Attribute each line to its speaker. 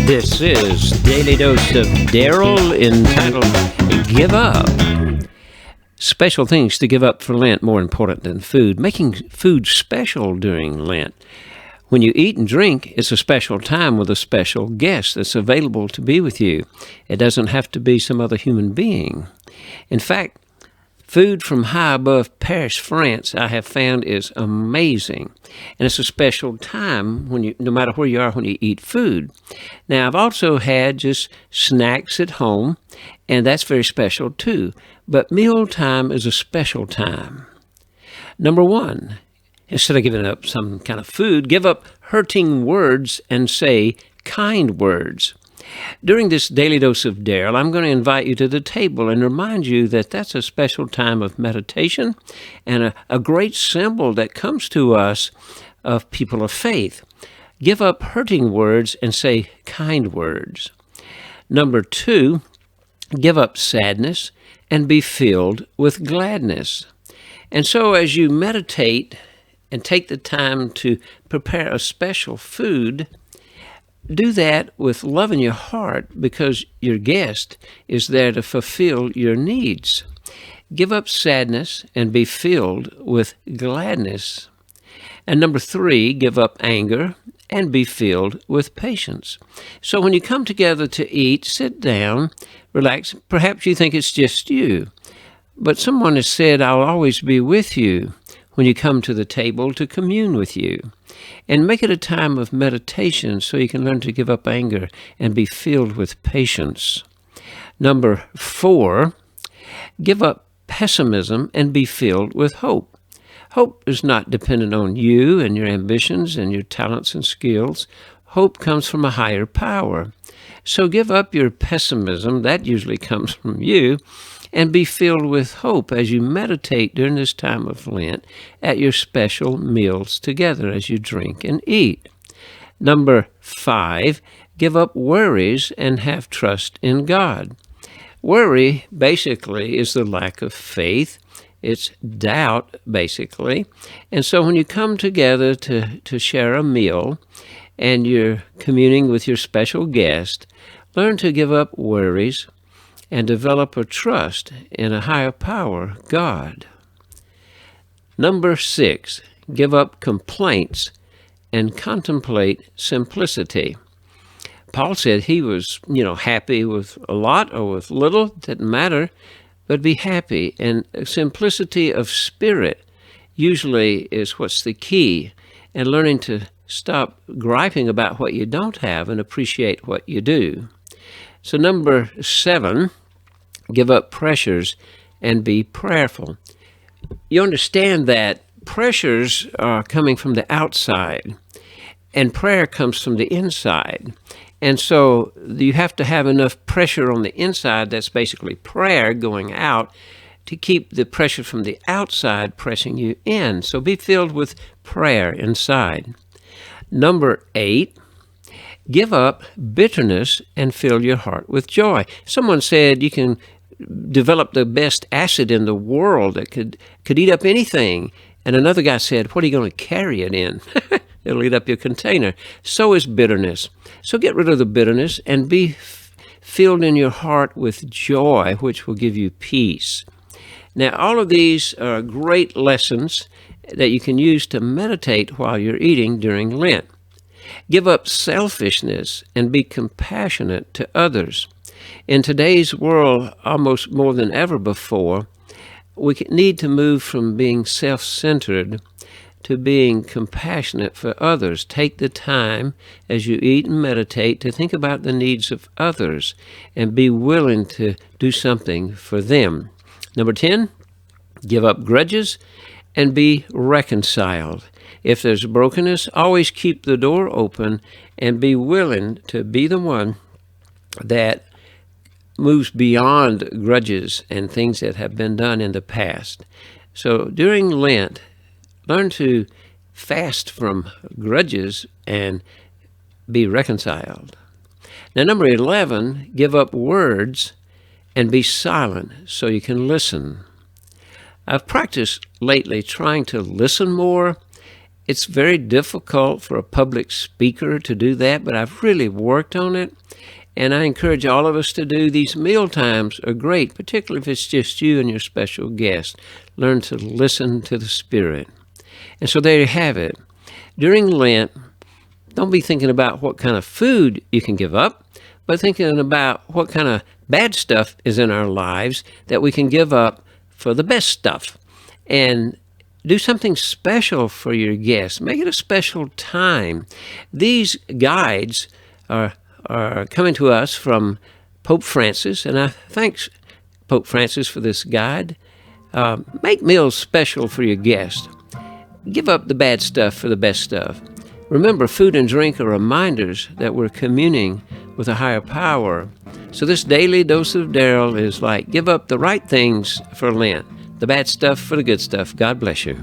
Speaker 1: This is Daily Dose of Daryl, entitled Give Up. Special things to give up for Lent more important than food. Making food special during Lent. When you eat and drink, it's a special time with a special guest that's available to be with you. It doesn't have to be some other human being. In fact, food from high above Paris, France, I have found is amazing. And it's a special time no matter where you are when you eat food. Now, I've also had just snacks at home, and that's very special too. But meal time is a special time. Number one, instead of giving up some kind of food, give up hurting words and say kind words. During this Daily Dose of Daryl, I'm going to invite you to the table and remind you that that's a special time of meditation and a great symbol that comes to us of people of faith. Give up hurting words and say kind words. Number two, give up sadness and be filled with gladness. And so as you meditate and take the time to prepare a special food, do that with love in your heart because your guest is there to fulfill your needs. Give up sadness and be filled with gladness. And number three, give up anger and be filled with patience. So when you come together to eat, sit down, relax. Perhaps you think it's just you, but someone has said, I'll always be with you when you come to the table to commune with you. And make it a time of meditation so you can learn to give up anger and be filled with patience. Number four, give up pessimism and be filled with hope. Hope is not dependent on you and your ambitions and your talents and skills. Hope comes from a higher power. So give up your pessimism, that usually comes from you, and be filled with hope as you meditate during this time of Lent at your special meals together as you drink and eat. Number five, give up worries and have trust in God. Worry, basically, is the lack of faith. It's doubt, basically. And so when you come together to share a meal and you're communing with your special guest, learn to give up worries and develop a trust in a higher power, God. Number six, give up complaints and contemplate simplicity. Paul said he was, happy with a lot or with little, didn't matter, but be happy. And simplicity of spirit usually is what's the key, and learning to stop griping about what you don't have and appreciate what you do. So number seven, give up pressures and be prayerful. You understand that pressures are coming from the outside and prayer comes from the inside. And so you have to have enough pressure on the inside, that's basically prayer going out, to keep the pressure from the outside pressing you in. So be filled with prayer inside. Number eight, give up bitterness and fill your heart with joy. Someone said you can develop the best acid in the world that could eat up anything. And another guy said, what are you going to carry it in? It'll eat up your container. So is bitterness. So get rid of the bitterness and be filled in your heart with joy, which will give you peace. Now, all of these are great lessons that you can use to meditate while you're eating during Lent. Give up selfishness and be compassionate to others. In today's world, almost more than ever before, we need to move from being self-centered to being compassionate for others. Take the time as you eat and meditate to think about the needs of others and be willing to do something for them. Number 10, give up grudges and be reconciled. If there's brokenness, always keep the door open and be willing to be the one that moves beyond grudges and things that have been done in the past. So during Lent, learn to fast from grudges and be reconciled. Now, number 11, give up words and be silent so you can listen. I've practiced lately trying to listen more It's very difficult for a public speaker to do that, but I've really worked on it. And I encourage all of us to do these. Meal times are great, particularly if it's just you and your special guest. Learn to listen to the Spirit. And so there you have it. During Lent, don't be thinking about what kind of food you can give up, but thinking about what kind of bad stuff is in our lives that we can give up for the best stuff. And do something special for your guests. Make it a special time. These guides are coming to us from Pope Francis, and I thank Pope Francis for this guide. Make meals special for your guests. Give up the bad stuff for the best stuff. Remember, food and drink are reminders that we're communing with a higher power. So this daily dose of Daryl is like, give up the right things for Lent, the bad stuff for the good stuff. God bless you.